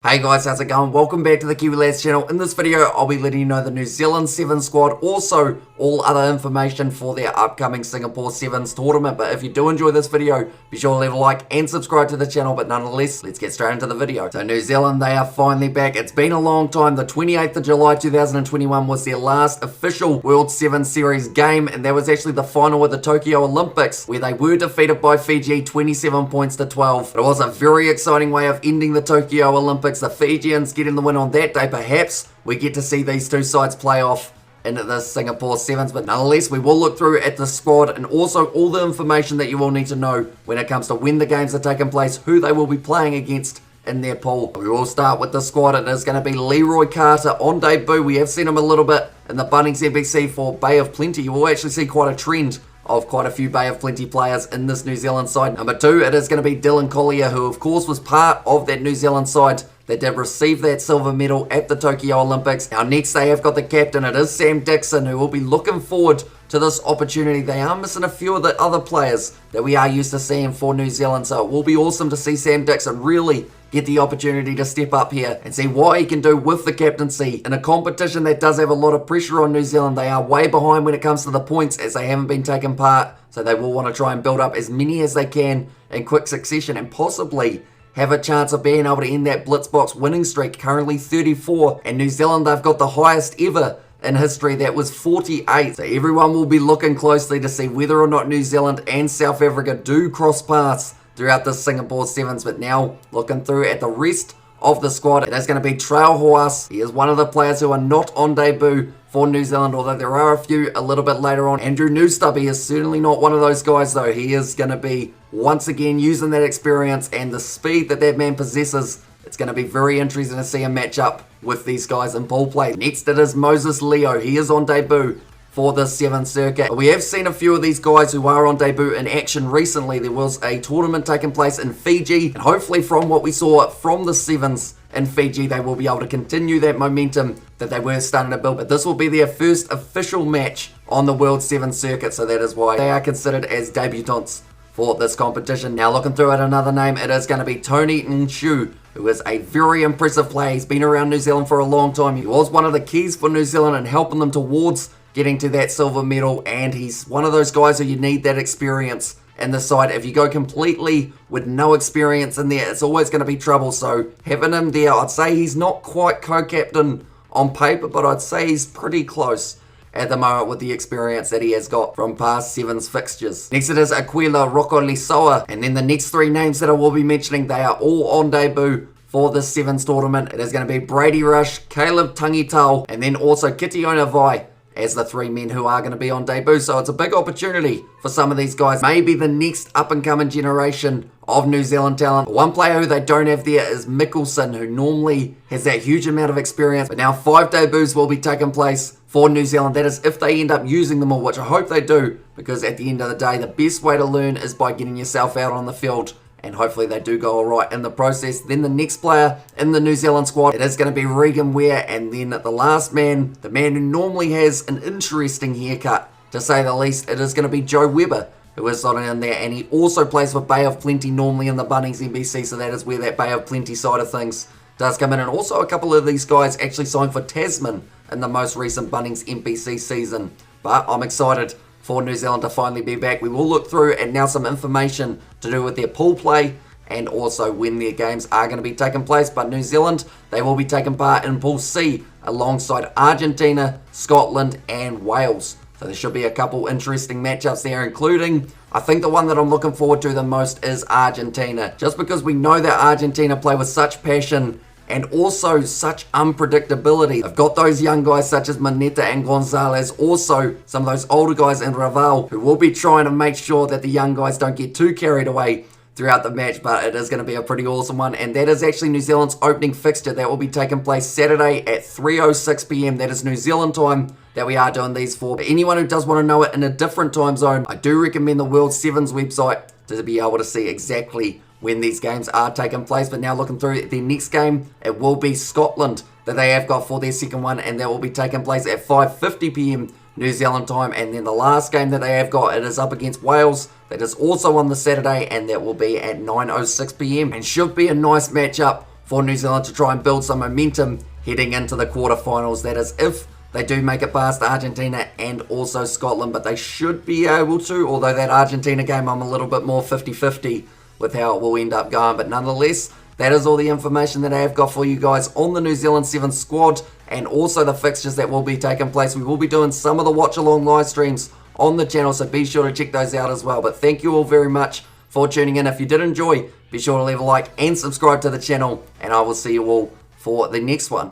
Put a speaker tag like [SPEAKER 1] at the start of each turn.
[SPEAKER 1] Hey guys, how's it going? Welcome back to the Kiwi Lads channel. In this video, I'll be letting you know the New Zealand Sevens squad, also all other information for their upcoming Singapore Sevens tournament. But if you do enjoy this video, be sure to leave a like and subscribe to the channel. But nonetheless, let's get straight into the video. So New Zealand, they are finally back. It's been a long time. The 28th of July 2021 was their last official World Sevens Series game, and that was actually the final of the Tokyo Olympics, where they were defeated by Fiji 27 points to 12. It was a very exciting way of ending the Tokyo Olympics. The Fijians getting the win on that day. Perhaps we get to see these two sides play off into the Singapore Sevens, but nonetheless we will look through at the squad and also all the information that you will need to know when it comes to when the games are taking place, who they will be playing against in their pool. We will start with the squad. It is going to be Leroy Carter on debut. We have seen him a little bit in the Bunnings NBC for Bay of Plenty. You will actually see quite a trend of quite a few Bay of Plenty players in this New Zealand side. Number 2, it is going to be Dylan Collier, who of course was part of that New Zealand side that did receive that silver medal at the Tokyo Olympics. Now next they have got the captain. It is Sam Dixon, who will be looking forward to this opportunity. They are missing a few of the other players that we are used to seeing for New Zealand, so it will be awesome to see Sam Dixon really get the opportunity to step up here and see what he can do with the captaincy in a competition that does have a lot of pressure on New Zealand. They are way behind when it comes to the points, as they haven't been taking part, so they will want to try and build up as many as they can in quick succession and possibly have a chance of being able to end that Blitzbox winning streak, currently 34, and New Zealand, they've got the highest ever in history, that was 48. So everyone will be looking closely to see whether or not New Zealand and South Africa do cross paths throughout the Singapore Sevens. But now looking through at the rest of the squad, it is going to be Trail Hoas. He is one of the players who are not on debut for New Zealand, although there are a few a little bit later on. Andrew Newstubby is certainly not one of those guys though. He is going to be once again using that experience and the speed that that man possesses. It's going to be very interesting to see him match up with these guys in pool play. Next it is Moses Leo. He is on debut for the 7th circuit. We have seen a few of these guys who are on debut in action recently. There was a tournament taking place in Fiji, and hopefully from what we saw from the 7s in Fiji, they will be able to continue that momentum that they were starting to build. But this will be their first official match on the World 7 circuit, so that is why they are considered as debutants for this competition. Now looking through at another name, it is going to be Tony Nshu, who is a very impressive player. He's been around New Zealand for a long time. He was one of the keys for New Zealand and helping them towards getting to that silver medal, and he's one of those guys who you need that experience in the side. If you go completely with no experience in there, it's always going to be trouble. So having him there, I'd say he's not quite co-captain on paper, but I'd say he's pretty close at the moment with the experience that he has got from past Sevens fixtures. Next it is Aquila Rokolisoa, and then the next 3 names that I will be mentioning, they are all on debut for this Sevens tournament. It is going to be Brady Rush, Caleb Tangitau, and then also Kitiona Vai as the 3 men who are going to be on debut. So it's a big opportunity for some of these guys. Maybe the next up-and-coming generation of New Zealand talent. One player who they don't have there is Mickelson, who normally has that huge amount of experience. But now 5 debuts will be taking place for New Zealand. That is if they end up using them all, which I hope they do, because at the end of the day, the best way to learn is by getting yourself out on the field, and hopefully they do go alright in the process. Then the next player in the New Zealand squad, it is going to be Regan Ware, and then the last man, the man who normally has an interesting haircut, to say the least, it is going to be Joe Webber, who is slotting in there, and he also plays for Bay of Plenty normally in the Bunnings NBC, so that is where that Bay of Plenty side of things does come in. And also a couple of these guys actually signed for Tasman in the most recent Bunnings NBC season. But I'm excited for New Zealand to finally be back. We will look through and now some information to do with their pool play and also when their games are going to be taking place. But New Zealand, they will be taking part in Pool C alongside Argentina, Scotland and Wales. So there should be a couple interesting matchups there, including, I think the one that I'm looking forward to the most is Argentina. Just because we know that Argentina play with such passion and also such unpredictability. I've got those young guys such as Maneta and Gonzalez, also some of those older guys in Raval, who will be trying to make sure that the young guys don't get too carried away throughout the match. But it is going to be a pretty awesome one, and that is actually New Zealand's opening fixture. That will be taking place Saturday at 3:06 p.m. That is New Zealand time that we are doing these for. But anyone who does want to know it in a different time zone, I do recommend the World Sevens website to be able to see exactly when these games are taking place. But now looking through their next game, it will be Scotland that they have got for their second one, and that will be taking place at 5:50 p.m. New Zealand time. And then the last game that they have got, it is up against Wales. That is also on the Saturday, and that will be at 9:06 p.m. and should be a nice matchup for New Zealand to try and build some momentum heading into the quarterfinals. That is, if they do make it past Argentina and also Scotland, but they should be able to, although that Argentina game I'm a little bit more 50-50 with how it will end up going. But nonetheless, that is all the information that I have got for you guys on the New Zealand 7 squad and also the fixtures that will be taking place. We will be doing some of the watch-along live streams on the channel, so be sure to check those out as well. But thank you all very much for tuning in. If you did enjoy, be sure to leave a like and subscribe to the channel, and I will see you all for the next one.